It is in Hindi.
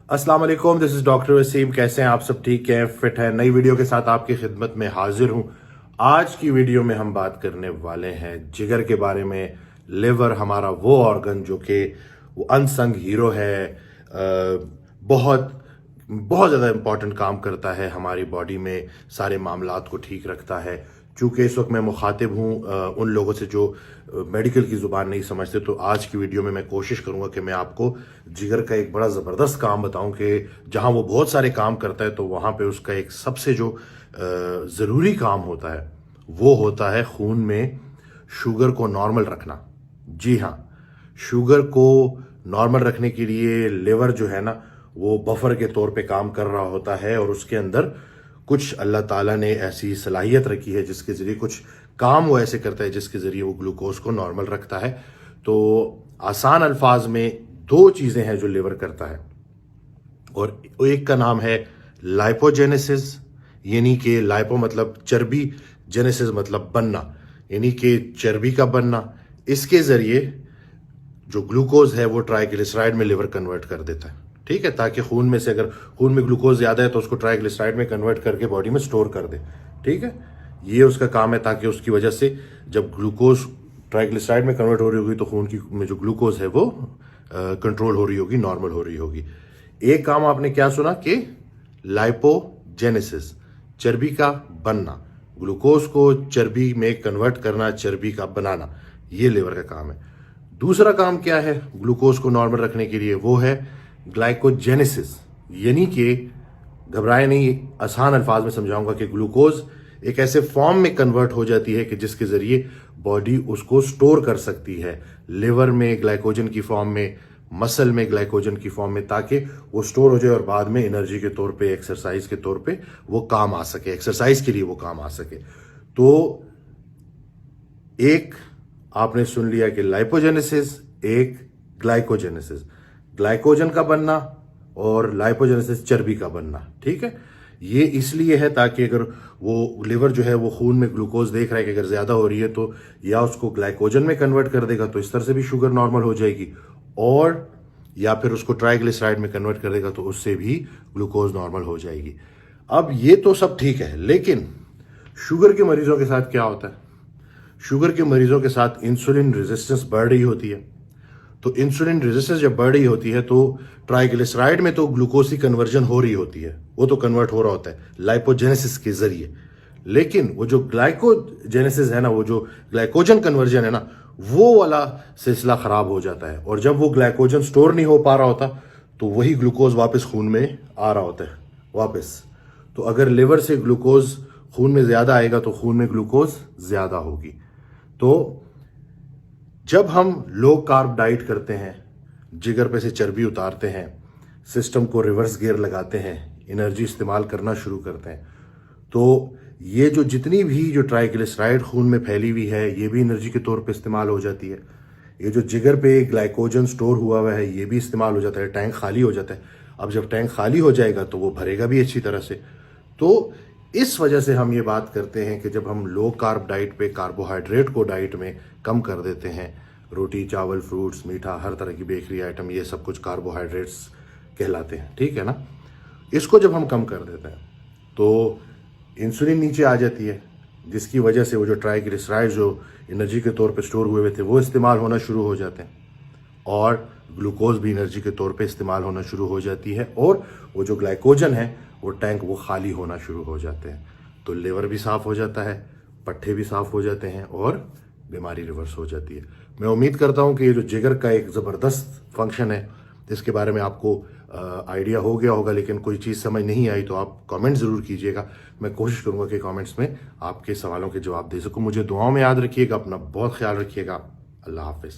अस्सलाम वालेकुम, दिस इज डॉक्टर वसीम। कैसे हैं आप सब? ठीक हैं, फिट हैं? नई वीडियो के साथ आपकी खिदमत में हाजिर हूं। आज की वीडियो में हम बात करने वाले हैं जिगर के बारे में। लिवर हमारा वो ऑर्गन जो कि वो अनसंग हीरो है। बहुत बहुत ज़्यादा इंपॉर्टेंट काम करता है हमारी बॉडी में, सारे मामलात को ठीक रखता है। चूंकि इस वक्त मैं मुखातिब हूँ उन लोगों से जो मेडिकल की ज़ुबान नहीं समझते, तो आज की वीडियो में मैं कोशिश करूंगा कि मैं आपको जिगर का एक बड़ा ज़बरदस्त काम बताऊं कि जहां वो बहुत सारे काम करता है, तो वहां पे उसका एक सबसे जो ज़रूरी काम होता है वो होता है खून में शुगर को नॉर्मल रखना। जी हाँ, शुगर को नॉर्मल रखने के लिए लिवर जो है ना, वो बफर के तौर पे काम कर रहा होता है और उसके अंदर कुछ अल्लाह ताला ने ऐसी सलाहियत रखी है जिसके जरिए कुछ काम वो ऐसे करता है जिसके जरिए वो ग्लूकोज को नॉर्मल रखता है। तो आसान अल्फाज में दो चीजें हैं जो लिवर करता है, और एक का नाम है लाइपोजेनेसिस, यानी कि लाइपो मतलब चर्बी, जेनेसिस मतलब बनना, यानी कि चर्बी का बनना। इसके जरिए जो ग्लूकोज है वो ट्राइग्लिसराइड में लिवर कन्वर्ट कर देता है, ठीक है, ताकि खून में से अगर खून में ग्लूकोज ज्यादा है तो उसको ट्राइग्लिसराइड में कन्वर्ट करके बॉडी में स्टोर कर दे। ठीक है, ये उसका काम है, ताकि उसकी वजह से जब ग्लूकोज ट्राइग्लिसराइड में कन्वर्ट हो रही होगी तो खून की में जो ग्लूकोज है वो कंट्रोल हो रही होगी, नॉर्मल हो रही होगी। एक काम आपने क्या सुना कि लाइपोजेनेसिस, चर्बी का बनना, ग्लूकोज को चर्बी में कन्वर्ट करना, चर्बी का बनाना, ये लिवर का काम है। दूसरा काम क्या है ग्लूकोज को नॉर्मल रखने के लिए? वो है ग्लाइकोजेनेसिस, यानी कि घबराए नहीं, आसान अल्फाज में समझाऊंगा कि ग्लूकोज एक ऐसे फॉर्म में कन्वर्ट हो जाती है कि जिसके जरिए बॉडी उसको स्टोर कर सकती है, लिवर में ग्लाइकोजन की फॉर्म में, मसल में ग्लाइकोजन की फॉर्म में, ताकि वो स्टोर हो जाए और बाद में एनर्जी के तौर पे, एक्सरसाइज के तौर पे वो काम आ सके, एक्सरसाइज के लिए वो काम आ सके। तो एक आपने सुन लिया कि लाइपोजेनेसिस, एक ग्लाइकोजेनेसिस, ग्लाइकोजन का बनना और लाइपोजेनेसिस चर्बी का बनना। ठीक है, ये इसलिए है ताकि अगर वो लिवर जो है वो खून में ग्लूकोज देख रहा है कि अगर ज्यादा हो रही है तो या उसको ग्लाइकोजन में कन्वर्ट कर देगा, तो इस तरह से भी शुगर नॉर्मल हो जाएगी, और या फिर उसको ट्राइग्लिसराइड में कन्वर्ट कर देगा तो उससे भी ग्लूकोज नॉर्मल हो जाएगी। अब ये तो सब ठीक है, लेकिन शुगर के मरीजों के साथ क्या होता है? शुगर के मरीजों के साथ इंसुलिन रेजिस्टेंस बढ़ रही होती है। तो इंसुलिन रेजिस्टेंस जब बढ़ रही होती है तो ट्राइग्लिसराइड में तो ग्लूकोज की कन्वर्जन हो रही होती है, वो तो कन्वर्ट हो रहा होता है लाइपोजेनेसिस के जरिए, लेकिन वो जो ग्लाइकोजेनेसिस है ना, वो जो ग्लाइकोजन कन्वर्जन है ना, वो वाला सिलसिला खराब हो जाता है, और जब वो ग्लाइकोजन स्टोर नहीं हो पा रहा होता तो वही ग्लूकोज वापस खून में आ रहा होता है वापस। तो अगर लिवर से ग्लूकोज खून में ज्यादा आएगा तो खून में ग्लूकोज ज्यादा होगी। तो जब हम लो कार्ब डाइट करते हैं, जिगर पे से चर्बी उतारते हैं, सिस्टम को रिवर्स गियर लगाते हैं, एनर्जी इस्तेमाल करना शुरू करते हैं, तो ये जो जितनी भी जो ट्राइग्लिसराइड खून में फैली हुई है ये भी एनर्जी के तौर पे इस्तेमाल हो जाती है। ये जो जिगर पे ग्लाइकोजन स्टोर हुआ हुआ है ये भी इस्तेमाल हो जाता है, टैंक खाली हो जाता है। अब जब टैंक खाली हो जाएगा तो वो भरेगा भी अच्छी तरह से। तो इस वजह से हम ये बात करते हैं कि जब हम लो कार्ब डाइट पे कार्बोहाइड्रेट को डाइट में कम कर देते हैं, रोटी, चावल, फ्रूट्स, मीठा, हर तरह की बेकरी आइटम, ये सब कुछ कार्बोहाइड्रेट्स कहलाते हैं, ठीक है ना, इसको जब हम कम कर देते हैं तो इंसुलिन नीचे आ जाती है, जिसकी वजह से वो जो ट्राइग्लिसराइड जो एनर्जी के तौर पे स्टोर हुए हुए थे वो इस्तेमाल होना शुरू हो जाते हैं, और ग्लूकोज भी एनर्जी के तौर पे इस्तेमाल होना शुरू हो जाती है, और वो जो ग्लाइकोजन है वो टैंक वो खाली होना शुरू हो जाते हैं। तो लिवर भी साफ हो जाता है, पट्टे भी साफ हो जाते हैं, और बीमारी रिवर्स हो जाती है। मैं उम्मीद करता हूं कि ये जो जिगर का एक ज़बरदस्त फंक्शन है इसके बारे में आपको आइडिया हो गया होगा, लेकिन कोई चीज़ समझ नहीं आई तो आप कमेंट ज़रूर कीजिएगा। मैं कोशिश करूंगा कि कमेंट्स में आपके सवालों के जवाब दे सकूं। मुझे दुआओं में याद रखिएगा, अपना बहुत ख्याल रखिएगा। अल्लाह हाफिज़।